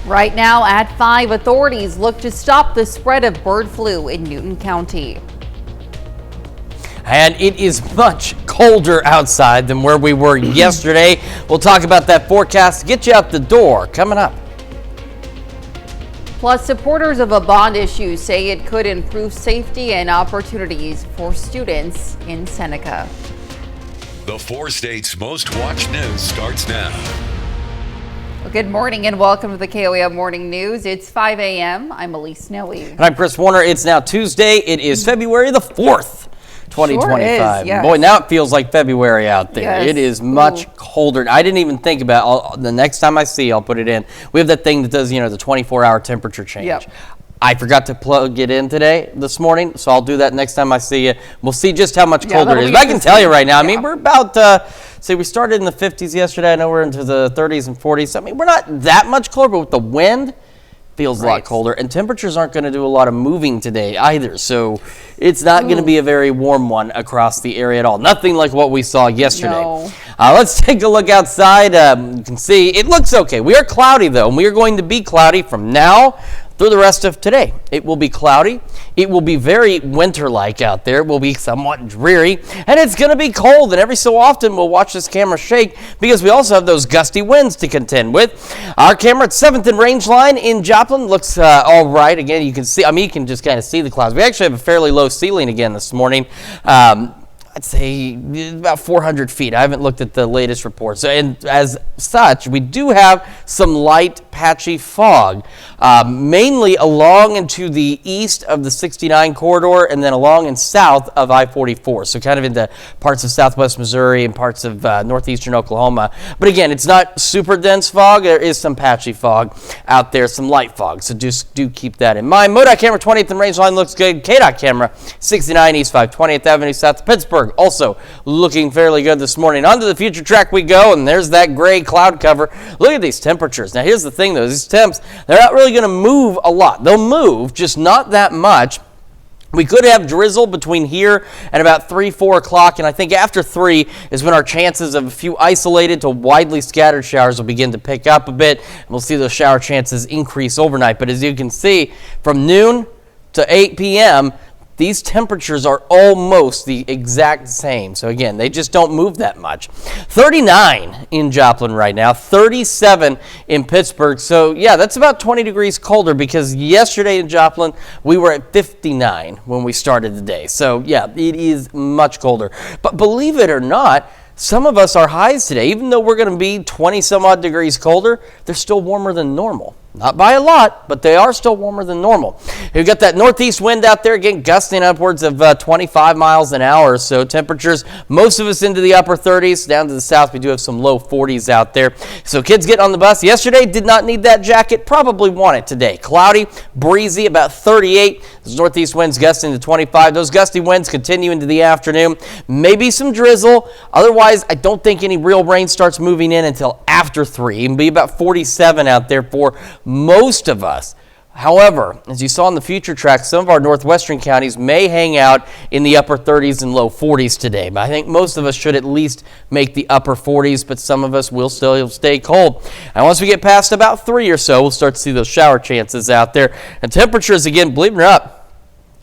Right now at 5, authorities look to stop the spread of bird flu in Newton County. And it is much colder outside than where we were yesterday. We'll talk about that forecast to get you out the door coming up. Plus, supporters of a bond issue say it could improve safety and opportunities for students in Seneca. The 4 states' most watched news starts now. Well, good morning and welcome to the KOAM Morning News. It's 5 a.m. I'm Elise Snowy. And I'm Chris Warner. It's now Tuesday. It is February the 4th. 2025. Sure is, yes. Boy, now it feels like February out there. Yes. It is much colder. I didn't even think about the next time I see, I'll put it in. We have that thing that does, the 24-hour temperature change. Yep. I forgot to plug it in this morning, so I'll do that next time I see you. We'll see just how much colder it is. But I can tell you right now, I mean, we're about, we started in the 50s yesterday. I know we're into the 30s and 40s. I mean, we're not that much colder, but with the wind, feels a lot colder, and temperatures aren't going to do a lot of moving today either, so it's not going to be a very warm one across the area at all. Nothing like what we saw yesterday. No. Let's take a look outside. You can see it looks okay. We are cloudy though, and we are going to be cloudy from now through the rest of today. It will be cloudy. It will be very winter-like out there. It will be somewhat dreary, and it's going to be cold. And every so often, we'll watch this camera shake because we also have those gusty winds to contend with. Our camera at 7th and Range Line in Joplin looks all right. Again, you can see. I mean, you can just kind of see the clouds. We actually have a fairly low ceiling again this morning. I'd say about 400 feet. I haven't looked at the latest report. So, and as such, we do have some light, patchy fog, mainly along and to the east of the 69 corridor and then along and south of I-44. So kind of into parts of southwest Missouri and parts of northeastern Oklahoma. But again, it's not super dense fog. There is some patchy fog out there, some light fog. So just do keep that in mind. MoDOT camera 20th and Range Line looks good. KDOT camera 69 East 520th Avenue south of Pittsburgh. Also looking fairly good this morning. Onto the future track we go, and there's that gray cloud cover. Look at these temperatures. Now here's the thing though, these temps, they're not really going to move a lot. They'll move, just not that much. We could have drizzle between here and about 3-4 o'clock, and I think after 3 is when our chances of a few isolated to widely scattered showers will begin to pick up a bit, and we'll see those shower chances increase overnight. But as you can see, from noon to 8 p.m., these temperatures are almost the exact same. So again, they just don't move that much. 39 in Joplin right now, 37 in Pittsburgh. So yeah, that's about 20 degrees colder because yesterday in Joplin, we were at 59 when we started the day. So yeah, it is much colder. But believe it or not, some of us, our highs today, even though we're going to be 20 some odd degrees colder, they're still warmer than normal. Not by a lot, but they are still warmer than normal. We've got that northeast wind out there, again, gusting upwards of 25 miles an hour. So temperatures, most of us into the upper 30s. Down to the south, we do have some low 40s out there. So kids get on the bus. Yesterday, did not need that jacket. Probably want it today. Cloudy, breezy, about 38. Those northeast winds gusting to 25. Those gusty winds continue into the afternoon. Maybe some drizzle. Otherwise, I don't think any real rain starts moving in until after 3. It'll be about 47 out there for most of us. However, as you saw in the future track, some of our northwestern counties may hang out in the upper 30s and low 40s today. But I think most of us should at least make the upper 40s, but some of us will still stay cold. And once we get past about 3 or so, we'll start to see those shower chances out there. And temperatures, again, believe it or not,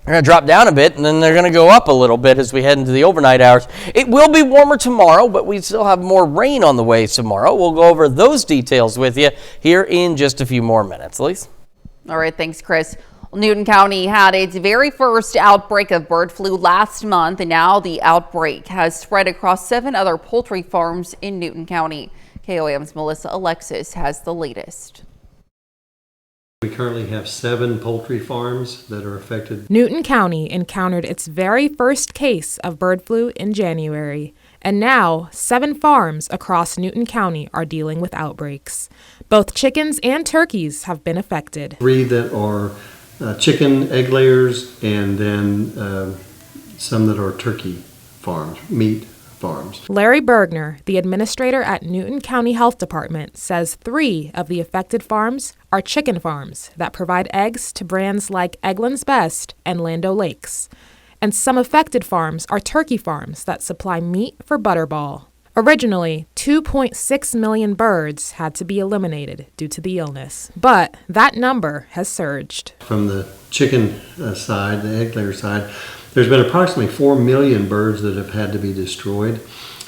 they're going to drop down a bit, and then they're going to go up a little bit as we head into the overnight hours. It will be warmer tomorrow, but we still have more rain on the way tomorrow. We'll go over those details with you here in just a few more minutes. Elise? All right, thanks, Chris. Well, Newton County had its very first outbreak of bird flu last month, and now the outbreak has spread across 7 other poultry farms in Newton County. KOAM's Melissa Alexis has the latest. We currently have 7 poultry farms that are affected. Newton County encountered its very first case of bird flu in January, and now 7 farms across Newton County are dealing with outbreaks. Both chickens and turkeys have been affected. 3 that are chicken egg layers, and then some that are turkey farms, meat farms. Larry Bergner, the administrator at Newton County Health Department, says 3 of the affected farms are chicken farms that provide eggs to brands like Eggland's Best and Land O'Lakes. And some affected farms are turkey farms that supply meat for Butterball. Originally, 2.6 million birds had to be eliminated due to the illness, but that number has surged. From the chicken side, the egg layer side, there's been approximately 4 million birds that have had to be destroyed.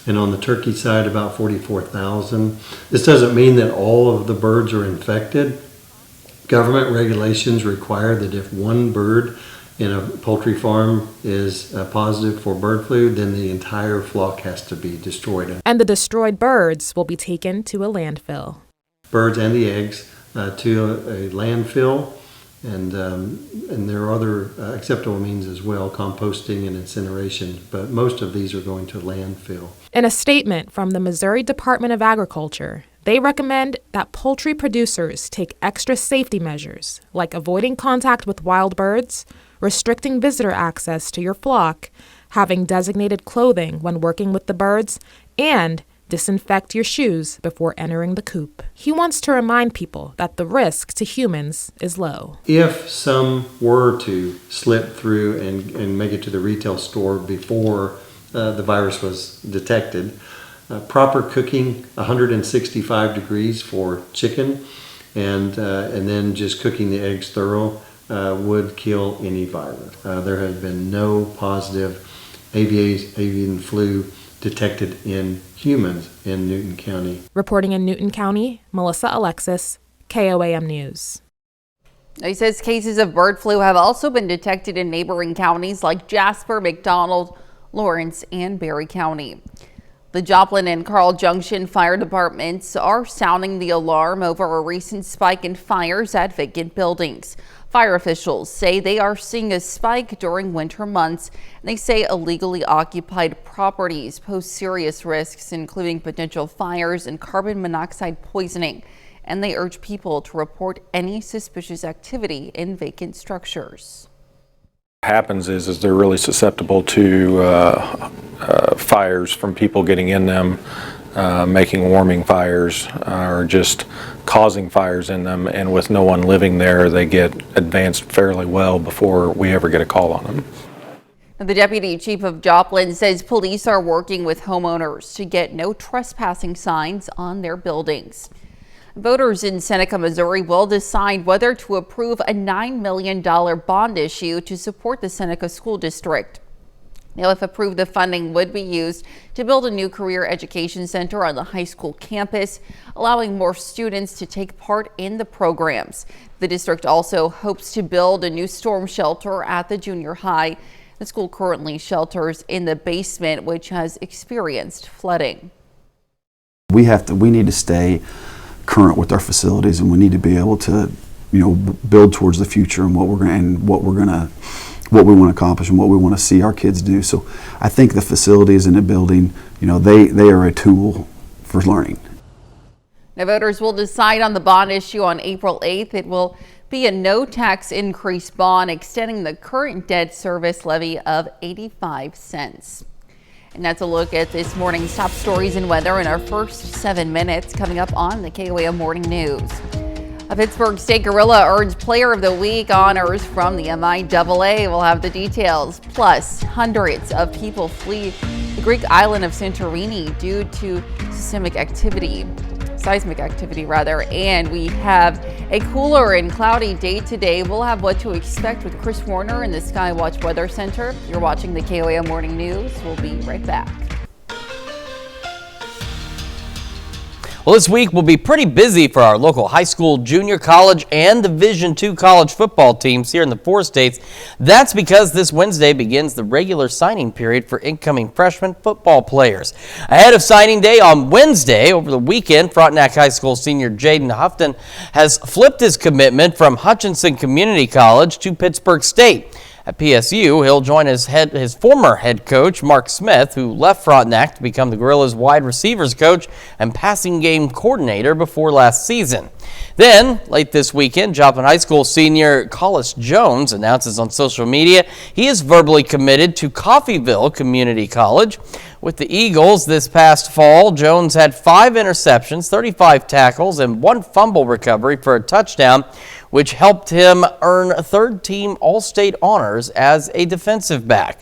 And on the turkey side, about 44,000. This doesn't mean that all of the birds are infected. Government regulations require that if one bird in a poultry farm is positive for bird flu, then the entire flock has to be destroyed. And the destroyed birds will be taken to a landfill. Birds and the eggs to a landfill, and there are other acceptable means as well, composting and incineration, but most of these are going to landfill. In a statement from the Missouri Department of Agriculture, they recommend that poultry producers take extra safety measures, like avoiding contact with wild birds, restricting visitor access to your flock, having designated clothing when working with the birds, and disinfect your shoes before entering the coop. He wants to remind people that the risk to humans is low. If some were to slip through and make it to the retail store before the virus was detected, proper cooking, 165 degrees for chicken, and then just cooking the eggs thorough would kill any virus. There has been no positive avian flu detected in humans in Newton County. Reporting in Newton County, Melissa Alexis, KOAM News. He says cases of bird flu have also been detected in neighboring counties like Jasper, McDonald, Lawrence, and Berry County. The Joplin and Carl Junction fire departments are sounding the alarm over a recent spike in fires at vacant buildings. Fire officials say they are seeing a spike during winter months, and they say illegally occupied properties pose serious risks, including potential fires and carbon monoxide poisoning. And they urge people to report any suspicious activity in vacant structures. What happens is they're really susceptible to fires from people getting in them, making warming fires, or just causing fires in them, and with no one living there, they get advanced fairly well before we ever get a call on them. The deputy chief of Joplin says police are working with homeowners to get no trespassing signs on their buildings. Voters in Seneca, Missouri will decide whether to approve a $9 million bond issue to support the Seneca School District. Now, if approved, the funding would be used to build a new career education center on the high school campus, allowing more students to take part in the programs. The district also hopes to build a new storm shelter at the junior high. The school currently shelters in the basement, which has experienced flooding. We need to stay current with our facilities, and we need to be able to, build towards the future and what we want to accomplish and what we want to see our kids do. So I think the facilities in the building, they are a tool for learning. Now, voters will decide on the bond issue on April 8th. It will be a no tax increase bond, extending the current debt service levy of 85 cents. And that's a look at this morning's top stories and weather in our first 7 minutes, coming up on the KOAM Morning News. A Pittsburgh State Gorilla earns Player of the Week honors from the MIAA. We'll have the details. Plus, hundreds of people flee the Greek island of Santorini due to seismic activity, and we have a cooler and cloudy day today. We'll have what to expect with Chris Warner in the Skywatch Weather Center. You're watching the KOAM Morning News. We'll be right back. Well, this week will be pretty busy for our local high school, junior college, and Division II college football teams here in the 4 states. That's because this Wednesday begins the regular signing period for incoming freshman football players. Ahead of signing day on Wednesday, over the weekend, Frontenac High School senior Jaden Houghton has flipped his commitment from Hutchinson Community College to Pittsburgh State. At PSU, he'll join his former head coach, Mark Smith, who left Frontenac to become the Gorillas' wide receivers coach and passing game coordinator before last season. Then, late this weekend, Joplin High School senior Collis Jones announces on social media he is verbally committed to Coffeyville Community College. With the Eagles this past fall, Jones had 5 interceptions, 35 tackles, and 1 fumble recovery for a touchdown, which helped him earn third-team All-State honors as a defensive back.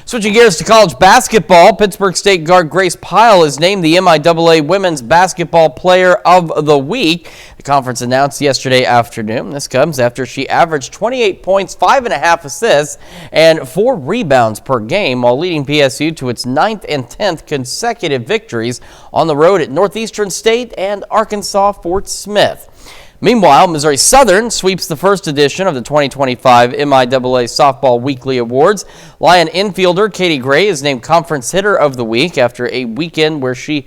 Switching gears to college basketball, Pittsburgh State guard Grace Pyle is named the MIAA Women's Basketball Player of the Week. The conference announced yesterday afternoon. This comes after she averaged 28 points, 5.5 assists, and 4 rebounds per game while leading PSU to its 9th and 10th consecutive victories on the road at Northeastern State and Arkansas Fort Smith. Meanwhile, Missouri Southern sweeps the first edition of the 2025 MIAA Softball Weekly Awards. Lion infielder Katie Gray is named Conference Hitter of the Week after a weekend where she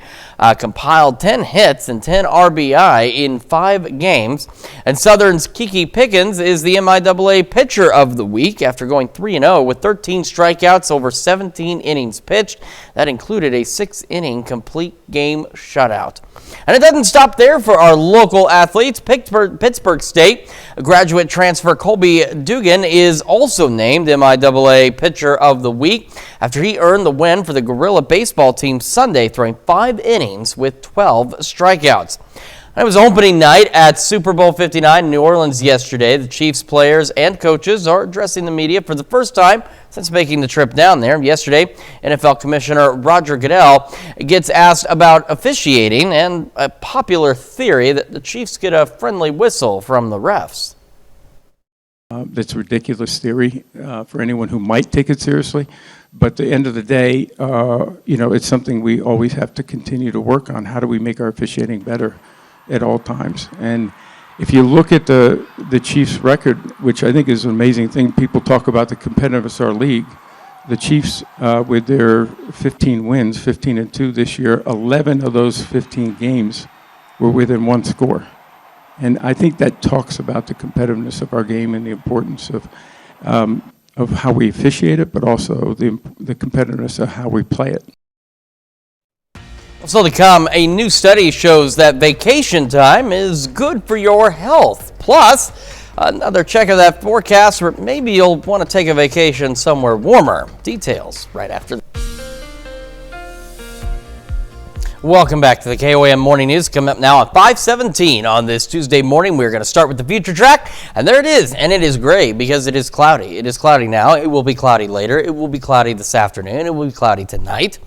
compiled 10 hits and 10 RBI in 5 games. And Southern's Kiki Pickens is the MIAA Pitcher of the Week after going 3-0 with 13 strikeouts over 17 innings pitched. That included a 6-inning complete game shutout. And it doesn't stop there for our local athletes. Pittsburgh State graduate transfer Colby Dugan is also named MIAA Pitcher of the Week after he earned the win for the Gorilla baseball team Sunday, throwing 5 innings with 12 strikeouts. It was opening night at Super Bowl 59 in New Orleans yesterday. The Chiefs players and coaches are addressing the media for the first time since making the trip down there. Yesterday, NFL Commissioner Roger Goodell gets asked about officiating and a popular theory that the Chiefs get a friendly whistle from the refs. That's a ridiculous theory for anyone who might take it seriously. But at the end of the day, it's something we always have to continue to work on. How do we make our officiating better at all times? And if you look at the Chiefs' record, which I think is an amazing thing, people talk about the competitiveness of our league. The Chiefs, with their 15 wins, 15-2 this year, 11 of those 15 games were within 1 score. And I think that talks about the competitiveness of our game and the importance of how we officiate it, but also the competitiveness of how we play it. Still to come, a new study shows that vacation time is good for your health. Plus, another check of that forecast where maybe you'll want to take a vacation somewhere warmer. Details right after this. Welcome back to the KOAM Morning News. Coming up now at 5:17 on this Tuesday morning. We're going to start with the future track, and there it is. And it is gray because it is cloudy. It is cloudy now. It will be cloudy later. It will be cloudy this afternoon. It will be cloudy tonight.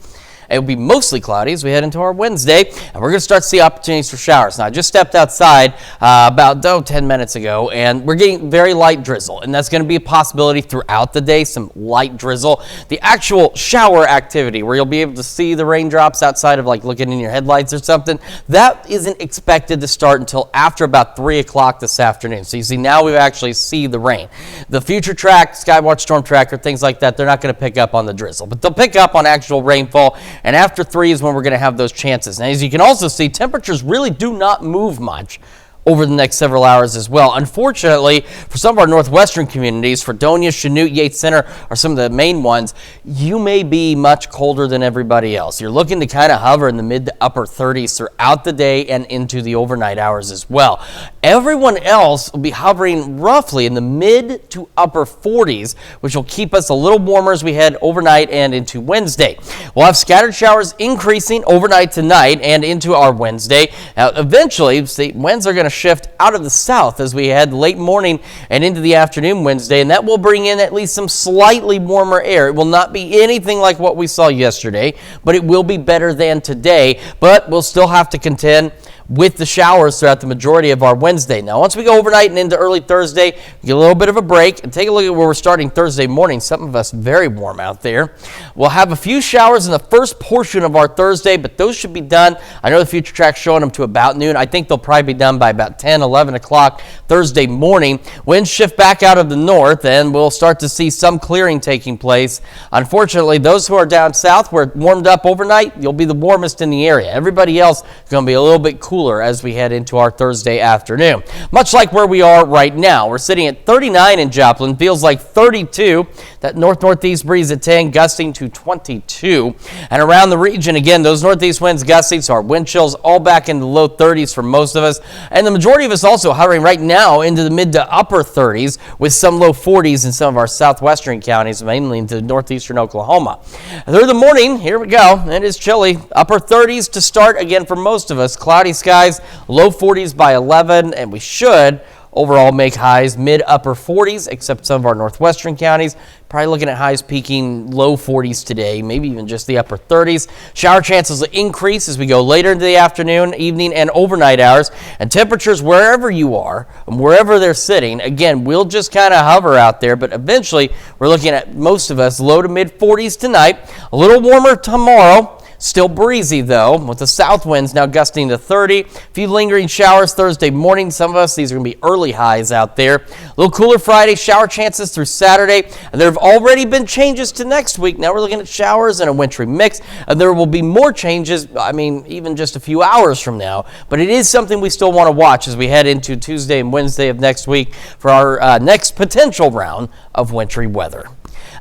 It will be mostly cloudy as we head into our Wednesday, and we're going to start to see opportunities for showers. Now, I just stepped outside about 10 minutes ago, and we're getting very light drizzle, and that's going to be a possibility throughout the day, some light drizzle. The actual shower activity, where you'll be able to see the raindrops outside of like looking in your headlights or something, that isn't expected to start until after about 3 o'clock this afternoon. So you see, now we actually see the rain. The future track, Skywatch Storm Tracker, things like that, they're not going to pick up on the drizzle, but they'll pick up on actual rainfall. And after 3 is when we're going to have those chances. Now, as you can also see, temperatures really do not move much over the next several hours as well. Unfortunately, for some of our northwestern communities, Fredonia, Chanute, Yates Center are some of the main ones, you may be much colder than everybody else. You're looking to kind of hover in the mid to upper 30s throughout the day and into the overnight hours as well. Everyone else will be hovering roughly in the mid to upper 40s, which will keep us a little warmer as we head overnight and into Wednesday. We'll have scattered showers increasing overnight tonight and into our Wednesday. Now, eventually, the winds are going to shift out of the south as we head late morning and into the afternoon Wednesday, and that will bring in at least some slightly warmer air. It will not be anything like what we saw yesterday, but it will be better than today, but we'll still have to contend with the showers throughout the majority of our Wednesday. Now, once we go overnight and into early Thursday, we get a little bit of a break and take a look at where we're starting Thursday morning. Some of us very warm out there. We'll have a few showers in the first portion of our Thursday, but those should be done. I know the future track's showing them to about noon. I think they'll probably be done by about 10, 11 o'clock Thursday morning. Winds shift back out of the north, and we'll start to see some clearing taking place. Unfortunately, those who are down south where it warmed up overnight, you'll be the warmest in the area. Everybody else is going to be a little bit cooler as we head into our Thursday afternoon. Much like where we are right now. We're sitting at 39 in Joplin, feels like 32. That north-northeast breeze at 10, gusting to 22. And around the region, again, those northeast winds gusting, so our wind chills all back in the low 30s for most of us. And the majority of us also hovering right now into the mid to upper 30s with some low 40s in some of our southwestern counties, mainly into northeastern Oklahoma. Through the morning, here we go. It is chilly. Upper 30s to start again for most of us. Cloudy skies, low 40s by 11, and we should overall make highs mid-upper 40s, except some of our northwestern counties. Probably looking at highs peaking low 40s today, maybe even just the upper 30s. Shower chances will increase as we go later into the afternoon, evening, and overnight hours. And temperatures wherever you are, and wherever they're sitting, again, we'll just kind of hover out there, but eventually we're looking at most of us low to mid 40s tonight. A little warmer tomorrow. Still breezy, though, with the south winds now gusting to 30. A few lingering showers Thursday morning. Some of us, these are going to be early highs out there. A little cooler Friday, shower chances through Saturday. And there have already been changes to next week. Now we're looking at showers and a wintry mix. And there will be more changes, even just a few hours from now. But it is something we still want to watch as we head into Tuesday and Wednesday of next week for our next potential round of wintry weather.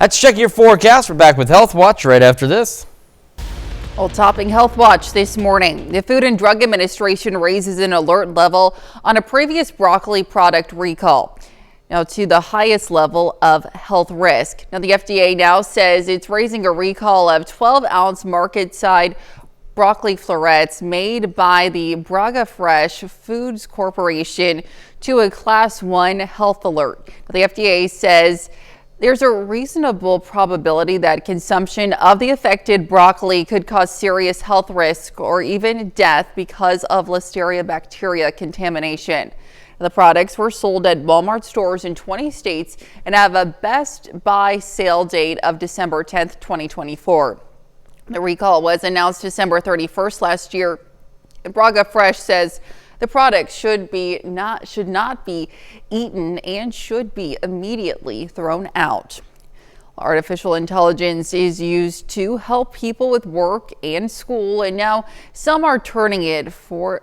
Let's check your forecast. We're back with Health Watch right after this. Well, topping Health Watch this morning, the Food and Drug Administration raises an alert level on a previous broccoli product recall, now to the highest level of health risk. Now, the FDA now says it's raising a recall of 12-ounce market-side broccoli florets made by the Braga Fresh Foods Corporation to a Class 1 health alert. Now, the FDA says there's a reasonable probability that consumption of the affected broccoli could cause serious health risk or even death because of Listeria bacteria contamination. The products were sold at Walmart stores in 20 states and have a Best Buy sale date of December 10th, 2024. The recall was announced December 31st last year. Braga Fresh says the product should not be eaten and should be immediately thrown out. Artificial intelligence is used to help people with work and school, and now some are turning for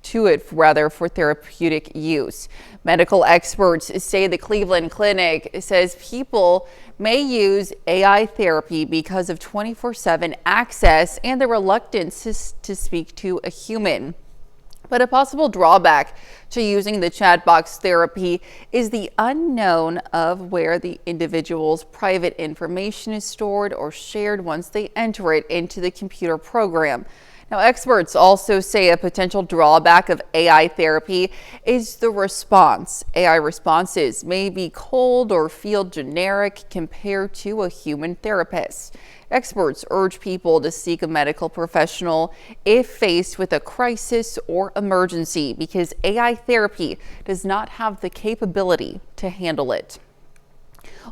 therapeutic use. Medical experts say the Cleveland Clinic says people may use AI therapy because of 24/7 access and the reluctance to speak to a human. But a possible drawback to using the chat box therapy is the unknown of where the individual's private information is stored or shared once they enter it into the computer program. Now, experts also say a potential drawback of AI therapy is the response. AI responses may be cold or feel generic compared to a human therapist. Experts urge people to seek a medical professional if faced with a crisis or emergency because AI therapy does not have the capability to handle it.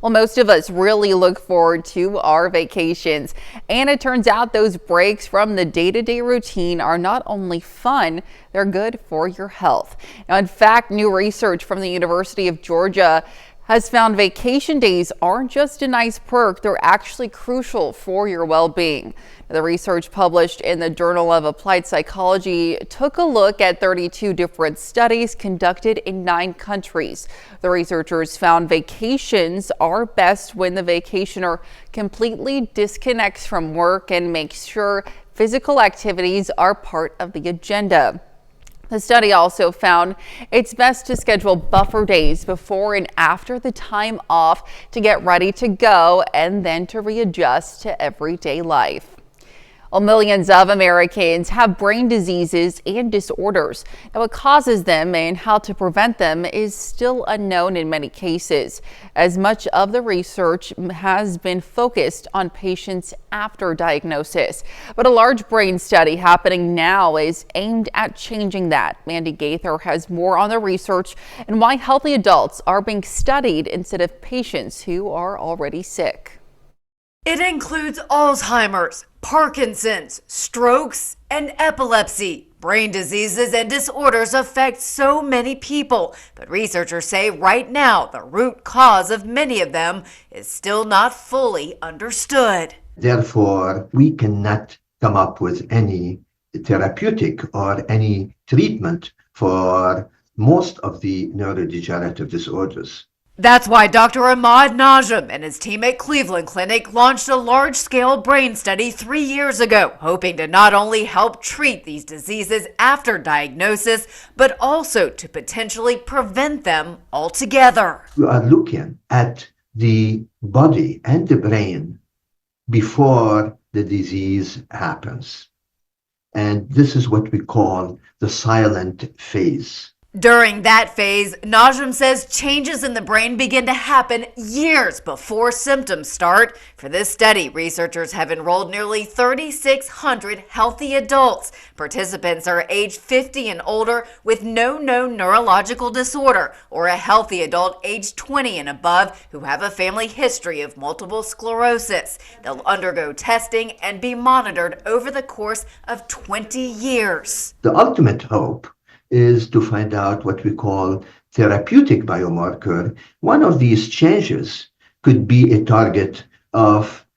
Well, most of us really look forward to our vacations, and it turns out those breaks from the day-to-day routine are not only fun, they're good for your health. Now, in fact, new research from the University of Georgia has found vacation days aren't just a nice perk, they're actually crucial for your well-being. The research published in the Journal of Applied Psychology took a look at 32 different studies conducted in 9 countries. The researchers found vacations are best when the vacationer completely disconnects from work and makes sure physical activities are part of the agenda. The study also found it's best to schedule buffer days before and after the time off to get ready to go and then to readjust to everyday life. Well, millions of Americans have brain diseases and disorders. Now, what causes them and how to prevent them is still unknown in many cases, as much of the research has been focused on patients after diagnosis. But a large brain study happening now is aimed at changing that. Mandy Gaither has more on the research and why healthy adults are being studied instead of patients who are already sick. It includes Alzheimer's, Parkinson's, strokes, and epilepsy. Brain diseases and disorders affect so many people, but researchers say right now the root cause of many of them is still not fully understood. Therefore, we cannot come up with any therapeutic or any treatment for most of the neurodegenerative disorders. That's why Dr. Ahmad Najm and his team at Cleveland Clinic launched a large-scale brain study 3 years ago, hoping to not only help treat these diseases after diagnosis, but also to potentially prevent them altogether. We are looking at the body and the brain before the disease happens. And this is what we call the silent phase. During that phase, Najim says changes in the brain begin to happen years before symptoms start. For this study, researchers have enrolled nearly 3,600 healthy adults. Participants are age 50 and older with no known neurological disorder, or a healthy adult age 20 and above who have a family history of multiple sclerosis. They'll undergo testing and be monitored over the course of 20 years. The ultimate hope is to find out what we call therapeutic biomarker. One of these changes could be a target of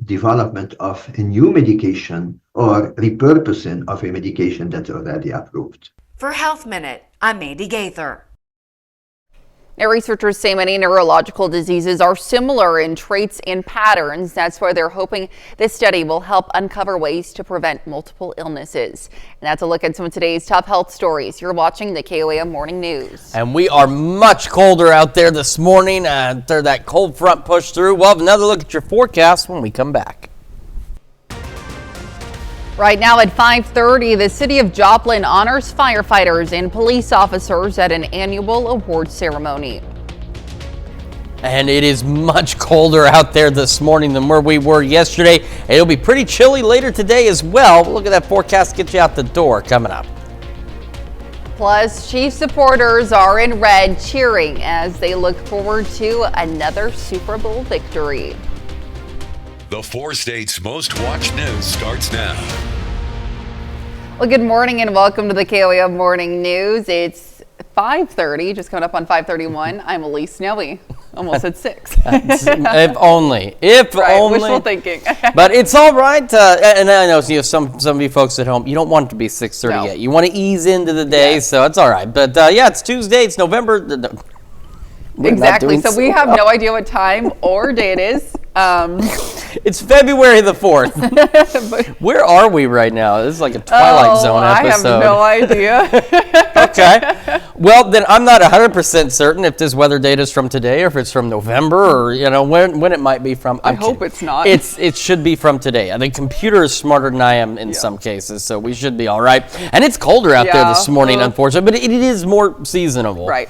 development of a new medication or repurposing of a medication that's already approved. For Health Minute, I'm Mandy Gaither. Now, researchers say many neurological diseases are similar in traits and patterns. That's why they're hoping this study will help uncover ways to prevent multiple illnesses. And that's a look at some of today's top health stories. You're watching the KOAM Morning News. And we are much colder out there this morning after that cold front pushed through. We'll have another look at your forecast when we come back. Right now at 5:30, the city of Joplin honors firefighters and police officers at an annual award ceremony. And it is much colder out there this morning than where we were yesterday. It'll be pretty chilly later today as well. Look at that forecast, get you out the door coming up. Plus, Chiefs supporters are in red cheering as they look forward to another Super Bowl victory. The 4 states' most watched news starts now. Well, good morning and welcome to the KOAM Morning News. It's 5:30, just coming up on 5:31. I'm Elise Snowy. Almost at 6. If only. If right, only. Wishful thinking. But it's all right. And I know some of you folks at home, you don't want it to be 6:30 yet. You want to ease into the day, so it's all right. But yeah, it's Tuesday. It's November. Exactly. So we have no idea what time or day it is. It's February the 4th. Where are we right now? This is like a Twilight Zone episode. I have no idea. Okay. Well, then I'm not 100% certain if this weather data is from today or if it's from November or, when it might be from. I hope it's not. It should be from today. The computer is smarter than I am in some cases, so we should be all right. And it's colder out there this morning, unfortunately, but it is more seasonable. Right.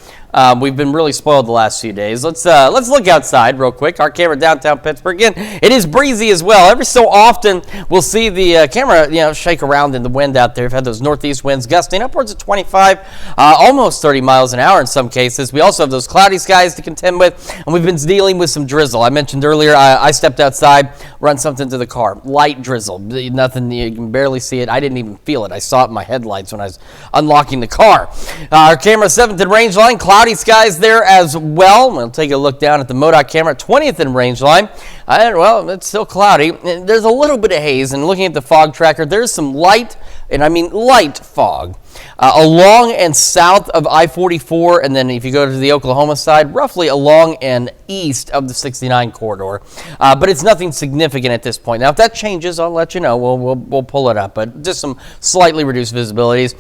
We've been really spoiled the last few days. Let's look outside real quick. Our camera downtown Pittsburgh. Again, it is breezy as well. Every so often, we'll see the camera, shake around in the wind out there. We've had those northeast winds gusting upwards of 25, almost 30 miles an hour in some cases. We also have those cloudy skies to contend with, and we've been dealing with some drizzle. I mentioned earlier, I stepped outside, run something to the car. Light drizzle. Nothing, you can barely see it. I didn't even feel it. I saw it in my headlights when I was unlocking the car. Our camera 7th in range line. Cloudy skies there as well. We'll take a look down at the MoDOT camera, 20th in range line. Well, it's still cloudy. There's a little bit of haze, and looking at the fog tracker, there's some light, and I mean light fog, along and south of I-44, and then if you go to the Oklahoma side, roughly along and east of the 69 corridor. But it's nothing significant at this point. Now, if that changes, I'll let you know. We'll pull it up, but just some slightly reduced visibilities.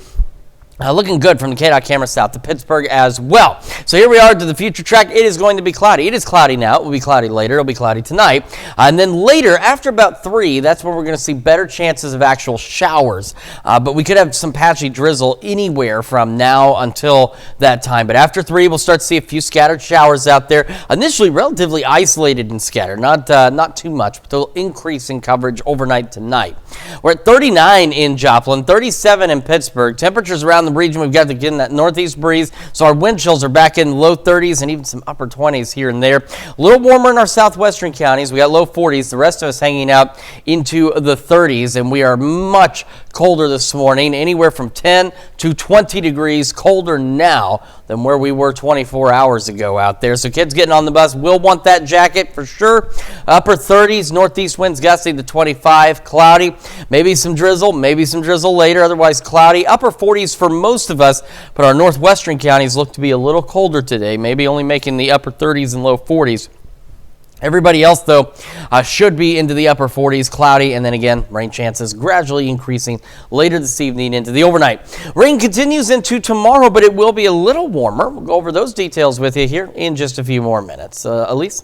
Looking good from the KDOT camera south to Pittsburgh as well. So here we are to the future track. It is going to be cloudy. It is cloudy now. It will be cloudy later. It'll be cloudy tonight. And then later, after about 3, that's when we're going to see better chances of actual showers. But we could have some patchy drizzle anywhere from now until that time. But after 3, we'll start to see a few scattered showers out there. Initially relatively isolated and scattered. Not too much, but they'll increase in coverage overnight tonight. We're at 39 in Joplin, 37 in Pittsburgh. Temperatures around the region, we've got again that northeast breeze, so our wind chills are back in low 30s and even some upper 20s here and there. A little warmer in our southwestern counties. We got low 40s. The rest of us hanging out into the 30s, and we are much colder this morning, anywhere from 10 to 20 degrees colder now than where we were 24 hours ago out there. So kids getting on the bus will want that jacket for sure. Upper 30s, northeast winds gusting to 25, cloudy, maybe some drizzle later, otherwise cloudy. Upper 40s for most of us, but our northwestern counties look to be a little colder today, maybe only making the upper 30s and low 40s. Everybody else, though, should be into the upper 40s, cloudy, and then again, rain chances gradually increasing later this evening into the overnight. Rain continues into tomorrow, but it will be a little warmer. We'll go over those details with you here in just a few more minutes. Elise?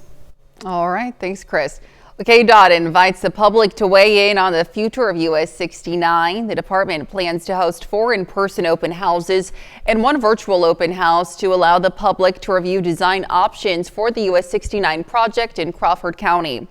All right. Thanks, Chris. KDOT invites the public to weigh in on the future of US 69. The department plans to host 4 in-person open houses and 1 virtual open house to allow the public to review design options for the US 69 project in Crawford County.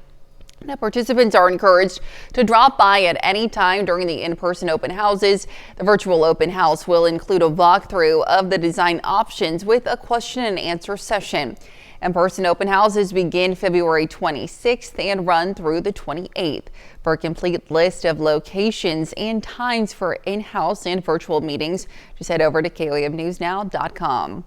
Now, participants are encouraged to drop by at any time during the in-person open houses. The virtual open house will include a walkthrough of the design options with a question and answer session. In-person open houses begin February 26th and run through the 28th. For a complete list of locations and times for in-house and virtual meetings, just head over to KOAMnewsnow.com.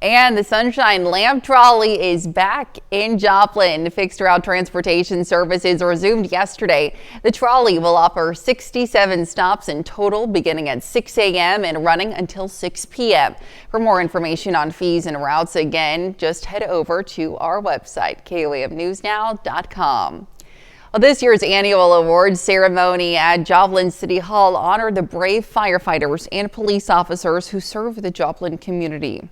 And the Sunshine Lamp Trolley is back in Joplin. Fixed route transportation services resumed yesterday. The trolley will offer 67 stops in total, beginning at 6 a.m. and running until 6 p.m. For more information on fees and routes, again, just head over to our website, KOAMnewsnow.com. Well, this year's annual awards ceremony at Joplin City Hall honored the brave firefighters and police officers who serve the Joplin community.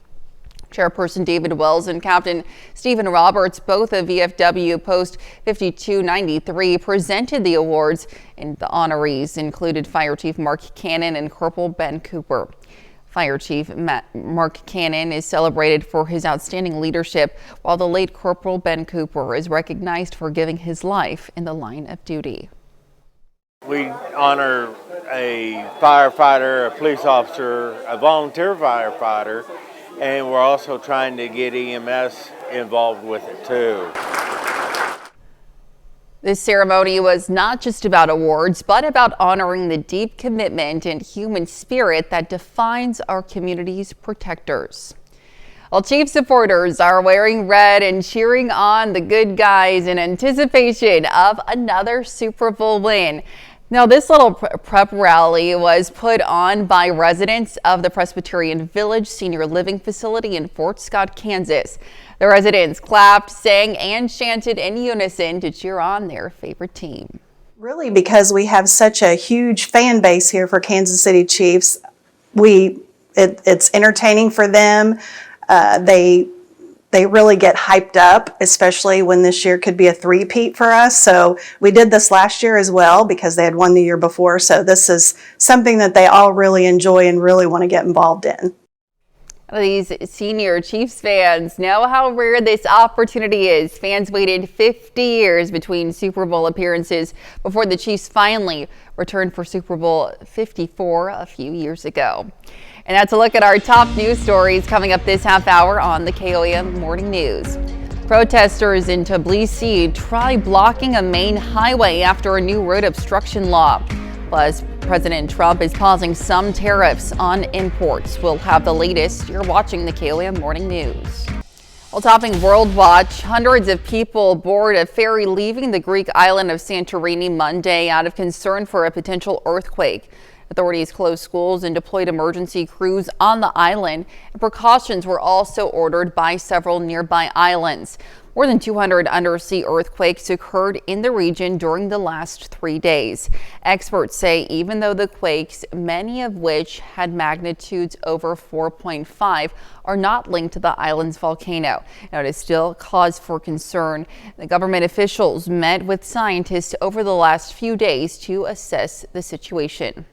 Chairperson David Wells and Captain Stephen Roberts, both of VFW Post 5293, presented the awards, and the honorees included Fire Chief Mark Cannon and Corporal Ben Cooper. Fire Chief Mark Cannon is celebrated for his outstanding leadership, while the late Corporal Ben Cooper is recognized for giving his life in the line of duty. We honor a firefighter, a police officer, a volunteer firefighter, and we're also trying to get EMS involved with it too. This ceremony was not just about awards, but about honoring the deep commitment and human spirit that defines our community's protectors. Well, Chiefs supporters are wearing red and cheering on the good guys in anticipation of another Super Bowl win. Now, this little prep rally was put on by residents of the Presbyterian Village Senior Living Facility in Fort Scott, Kansas. The residents clapped, sang, and chanted in unison to cheer on their favorite team. Really, because we have such a huge fan base here for Kansas City Chiefs, it's entertaining for them. They really get hyped up, especially when this year could be a three-peat for us. So we did this last year as well because they had won the year before. So this is something that they all really enjoy and really want to get involved in. These senior Chiefs fans know how rare this opportunity is. Fans waited 50 years between Super Bowl appearances before the Chiefs finally returned for Super Bowl 54 a few years ago. And that's a look at our top news stories coming up this half hour on the KOAM Morning News. Protesters in Tbilisi try blocking a main highway after a new road obstruction law. Plus, President Trump is pausing some tariffs on imports. We'll have the latest. You're watching the KOAM Morning News. Well, topping World Watch, hundreds of people board a ferry leaving the Greek island of Santorini Monday out of concern for a potential earthquake. Authorities closed schools and deployed emergency crews on the island. Precautions were also ordered by several nearby islands. More than 200 undersea earthquakes occurred in the region during the last 3 days. Experts say even though the quakes, many of which had magnitudes over 4.5, are not linked to the island's volcano. Now, it is still cause for concern. The government officials met with scientists over the last few days to assess the situation.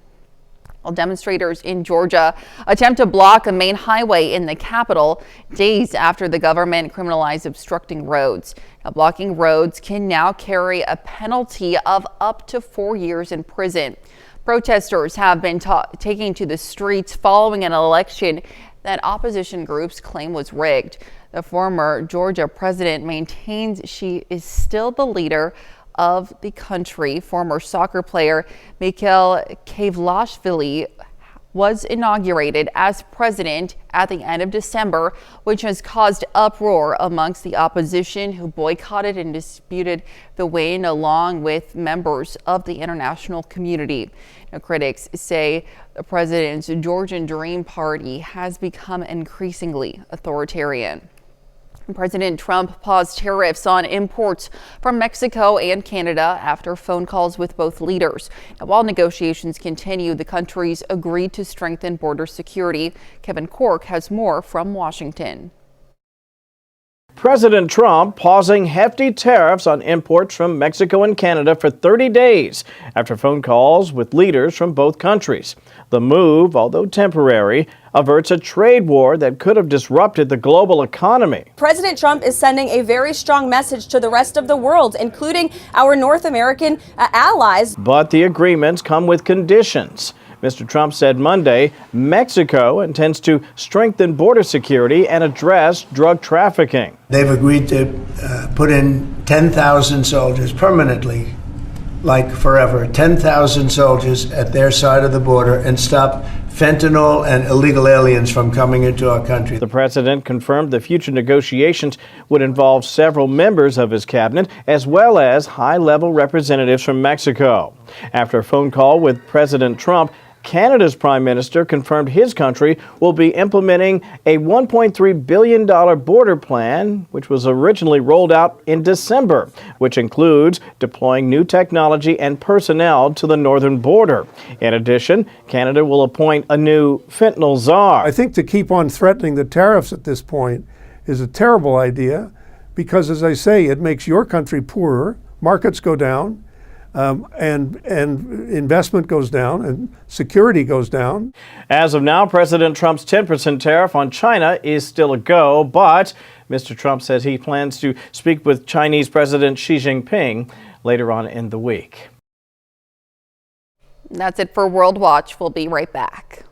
Well, demonstrators in Georgia attempt to block a main highway in the capital days after the government criminalized obstructing roads. Now, blocking roads can now carry a penalty of up to 4 years in prison. Protesters have been taking to the streets following an election that opposition groups claim was rigged. The former Georgia president maintains she is still the leader of the country. Former soccer player Mikhail Kavlashvili was inaugurated as president at the end of December, which has caused uproar amongst the opposition, who boycotted and disputed the win along with members of the international community. Now, critics say the president's Georgian Dream Party has become increasingly authoritarian. President Trump paused tariffs on imports from Mexico and Canada after phone calls with both leaders. Now, while negotiations continue, the countries agreed to strengthen border security. Kevin Cork has more from Washington. President Trump pausing hefty tariffs on imports from Mexico and Canada for 30 days after phone calls with leaders from both countries. The move, although temporary, averts a trade war that could have disrupted the global economy. President Trump is sending a very strong message to the rest of the world, including our North American allies. But the agreements come with conditions. Mr. Trump said Monday Mexico intends to strengthen border security and address drug trafficking. They've agreed to put in 10,000 soldiers permanently, like forever, 10,000 soldiers at their side of the border and stop fentanyl and illegal aliens from coming into our country. The president confirmed the future negotiations would involve several members of his cabinet as well as high-level representatives from Mexico. After a phone call with President Trump, Canada's Prime Minister confirmed his country will be implementing a $1.3 billion border plan, which was originally rolled out in December, which includes deploying new technology and personnel to the northern border. In addition, Canada will appoint a new fentanyl czar. I think to keep on threatening the tariffs at this point is a terrible idea because, as I say, it makes your country poorer, markets go down, and investment goes down and security goes down. As of now, President Trump's 10% tariff on China is still a go, but Mr. Trump says he plans to speak with Chinese President Xi Jinping later on in the week. That's it for World Watch. We'll be right back.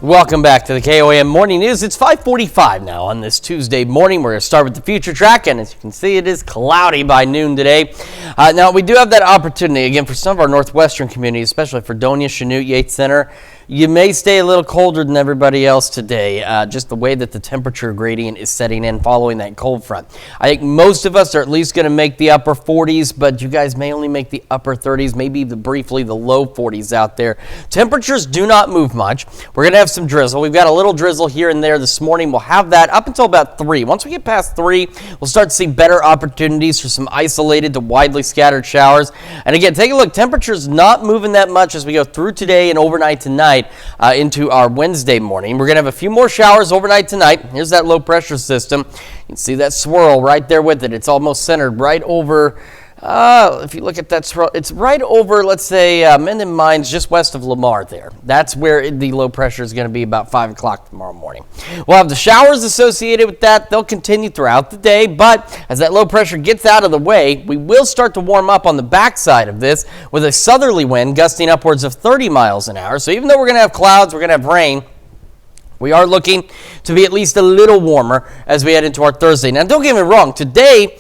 Welcome back to the KOAM Morning News. It's 5:45 now on this Tuesday morning. We're going to start with the future track, and as you can see, it is cloudy by noon today. Now, we do have that opportunity, again, for some of our northwestern communities, especially for Donia, Chanute, Yates Center. You may stay a little colder than everybody else today, just the way that the temperature gradient is setting in following that cold front. I think most of us are at least going to make the upper 40s, but you guys may only make the upper 30s, maybe briefly the low 40s out there. Temperatures do not move much. We're going to have some drizzle. We've got a little drizzle here and there this morning. We'll have that up until about 3. Once we get past 3, we'll start to see better opportunities for some isolated to widely scattered showers. And again, take a look. Temperatures not moving that much as we go through today and overnight tonight. Into our Wednesday morning. We're going to have a few more showers overnight tonight. Here's that low pressure system. You can see that swirl right there with it. It's almost centered right over, if you look at that swirl, it's right over, let's say, Mendon Mines, just west of Lamar there. That's where the low pressure is going to be about 5 o'clock tomorrow morning. We'll have the showers associated with that. They'll continue throughout the day, but as that low pressure gets out of the way, we will start to warm up on the backside of this with a southerly wind gusting upwards of 30 miles an hour. So even though we're going to have clouds, we're going to have rain, we are looking to be at least a little warmer as we head into our Thursday. Now, don't get me wrong. Today,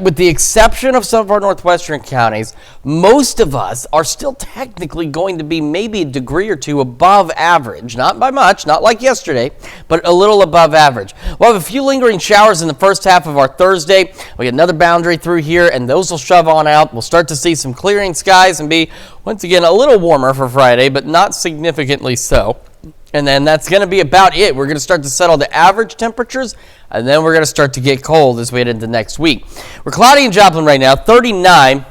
with the exception of some of our northwestern counties, most of us are still technically going to be maybe a degree or two above average. Not by much, not like yesterday, but a little above average. We'll have a few lingering showers in the first half of our Thursday. We get another boundary through here, and those will shove on out. We'll start to see some clearing skies and be, once again, a little warmer for Friday, but not significantly so. And then that's going to be about it. We're going to start to settle the average temperatures, and then we're going to start to get cold as we head into next week. We're cloudy in Joplin right now, 39.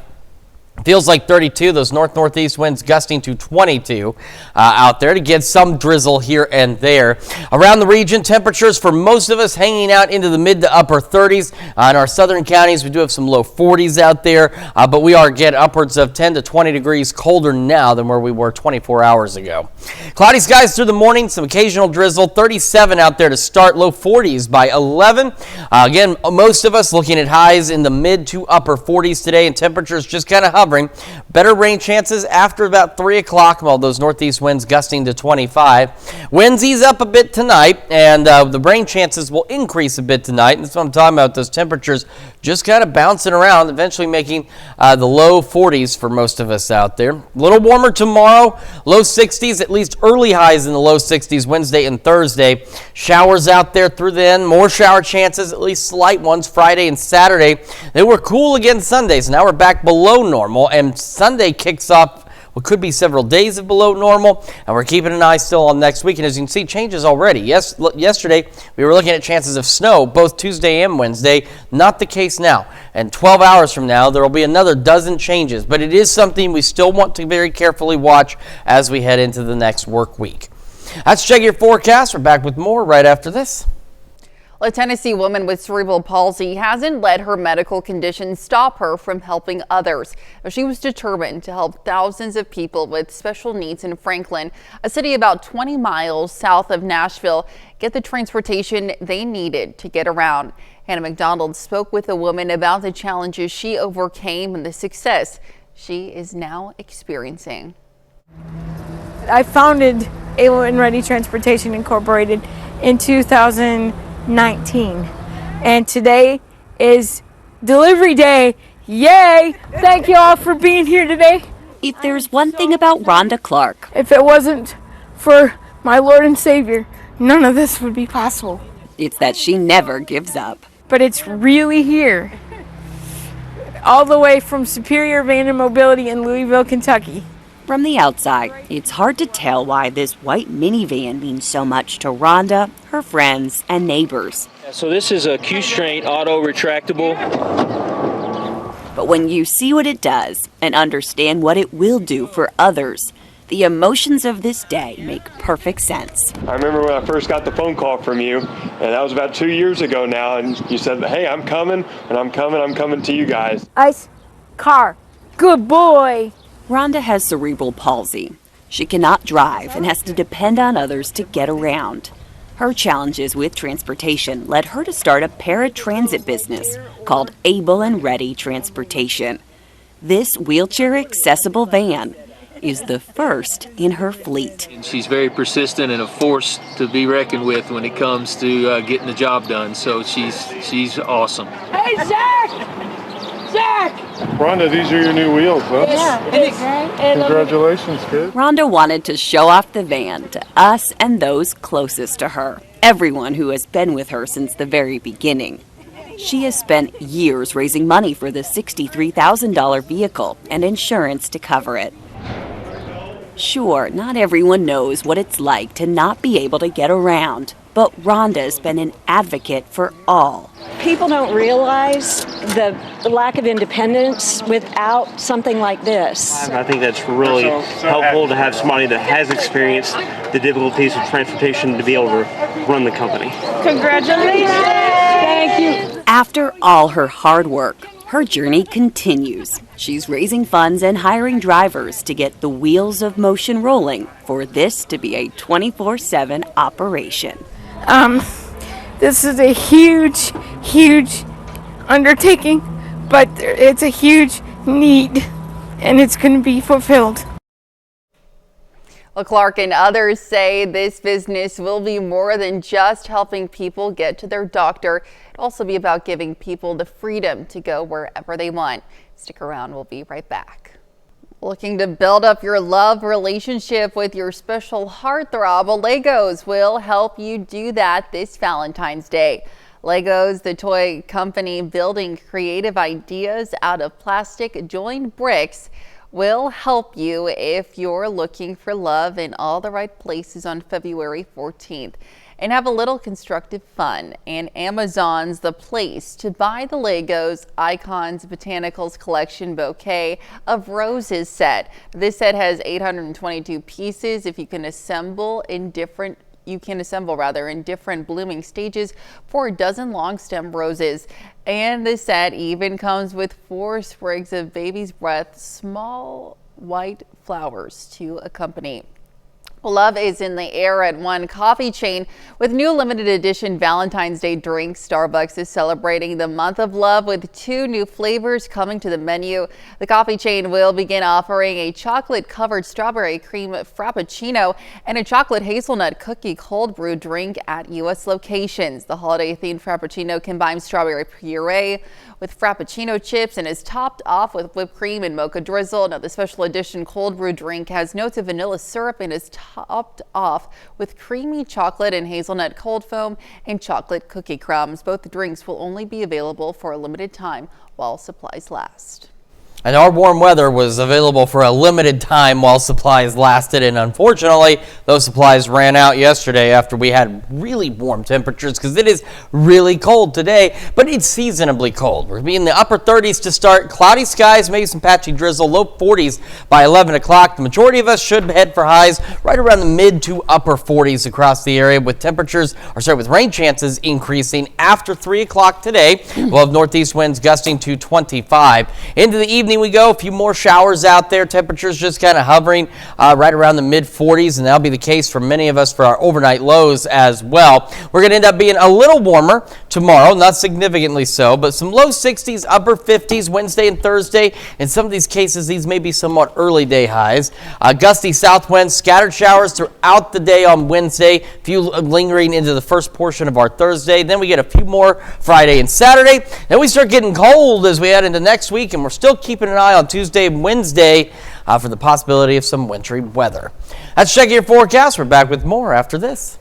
Feels like 32, those north-northeast winds gusting to 22 out there to get some drizzle here and there. Around the region, temperatures for most of us hanging out into the mid to upper 30s. In our southern counties, we do have some low 40s out there, but we are getting upwards of 10 to 20 degrees colder now than where we were 24 hours ago. Cloudy skies through the morning, some occasional drizzle, 37 out there to start, low 40s by 11. Again, most of us looking at highs in the mid to upper 40s today, and temperatures just kind of hovering. Better rain chances after about 3 o'clock, while those northeast winds gusting to 25. Winds ease up a bit tonight, and the rain chances will increase a bit tonight. And that's what I'm talking about, those temperatures just kind of bouncing around, eventually making the low 40s for most of us out there. A little warmer tomorrow, low 60s, at least early highs in the low 60s Wednesday and Thursday. Showers out there through then, more shower chances, at least slight ones, Friday and Saturday. They were cool again Sunday, so now we're back below normal. And Sunday kicks off what could be several days of below normal, and we're keeping an eye still on next week. And as you can see, changes already. Yesterday, we were looking at chances of snow both Tuesday and Wednesday. Not the case now. And 12 hours from now, there will be another dozen changes. But it is something we still want to very carefully watch as we head into the next work week. That's Check Your Forecast. We're back with more right after this. A Tennessee woman with cerebral palsy hasn't let her medical condition stop her from helping others. She was determined to help thousands of people with special needs in Franklin, a city about 20 miles south of Nashville, get the transportation they needed to get around. Hannah McDonald spoke with a woman about the challenges she overcame and the success she is now experiencing. I founded Able and Ready Transportation Incorporated in 2019, and today is delivery day. Yay! Thank you all for being here today. If there's one thing about Rhonda Clark, If it wasn't for my Lord and Savior, none of this would be possible. it's that she never gives up. But it's really here, all the way from Superior Van and Mobility in Louisville, Kentucky. From the outside, it's hard to tell why this white minivan means so much to Rhonda, her friends, and neighbors. So this is a Q-Straint auto retractable. But when you see what it does and understand what it will do for others, the emotions of this day make perfect sense. I remember when I first got the phone call from you, and that was about 2 years ago now, and you said, hey, I'm coming to you guys. Ice, car, good boy. Rhonda has cerebral palsy. She cannot drive and has to depend on others to get around. Her challenges with transportation led her to start a paratransit business called Able and Ready Transportation. This wheelchair-accessible van is the first in her fleet. She's very persistent and a force to be reckoned with when it comes to getting the job done. So she's awesome. Hey, Zach! Zach! Rhonda, these are your new wheels, huh? Yeah. Congratulations, kid. Rhonda wanted to show off the van to us and those closest to her, everyone who has been with her since the very beginning. She has spent years raising money for the $63,000 vehicle and insurance to cover it. Sure, not everyone knows what it's like to not be able to get around, but Rhonda's been an advocate for all. People don't realize the lack of independence without something like this. I think that's really helpful to have somebody that has experienced the difficulties of transportation to be able to run the company. Congratulations! Thank you. After all her hard work, her journey continues. She's raising funds and hiring drivers to get the wheels of motion rolling for this to be a 24/7 operation. This is a huge, huge undertaking, but it's a huge need, and it's going to be fulfilled. Well, Clark and others say this business will be more than just helping people get to their doctor. It'll also be about giving people the freedom to go wherever they want. Stick around, we'll be right back. Looking to build up your love relationship with your special heartthrob? Well, Legos will help you do that this Valentine's Day. Legos, the toy company building creative ideas out of plastic joined bricks, will help you if you're looking for love in all the right places on February 14th. And have a little constructive fun. And Amazon's the place to buy the Legos Icons Botanicals Collection Bouquet of Roses set. This set has 822 pieces. If you can assemble in different blooming stages for a dozen long stem roses. And the set even comes with 4 sprigs of baby's breath, small white flowers to accompany. Love is in the air at one coffee chain with new limited edition Valentine's Day drinks. Starbucks is celebrating the month of love with 2 new flavors coming to the menu. The coffee chain will begin offering a chocolate covered strawberry cream frappuccino and a chocolate hazelnut cookie cold brew drink at U.S. locations. The holiday themed frappuccino combines strawberry puree with frappuccino chips and is topped off with whipped cream and mocha drizzle. Now, the special edition cold brew drink has notes of vanilla syrup and is topped off with creamy chocolate and hazelnut cold foam and chocolate cookie crumbs. Both drinks will only be available for a limited time while supplies last. And our warm weather was available for a limited time while supplies lasted, and unfortunately, those supplies ran out yesterday after we had really warm temperatures because it is really cold today, but it's seasonably cold. We're going to be in the upper 30s to start, cloudy skies, maybe some patchy drizzle, low 40s by 11 o'clock. The majority of us should head for highs right around the mid to upper 40s across the area, with with rain chances increasing after 3 o'clock today. We'll have northeast winds gusting to 25. Into the evening we go, a few more showers out there. Temperatures just kind of hovering right around the mid 40s, and that'll be the case for many of us for our overnight lows as well. We're going to end up being a little warmer tomorrow, not significantly so, but some low 60s, upper 50s Wednesday and Thursday. In some of these cases, these may be somewhat early day highs. Gusty south winds, scattered showers throughout the day on Wednesday, a few lingering into the first portion of our Thursday. Then we get a few more Friday and Saturday. Then we start getting cold as we head into next week, and we're still keeping an eye on Tuesday and Wednesday for the possibility of some wintry weather. That's checking your forecast. We're back with more after this.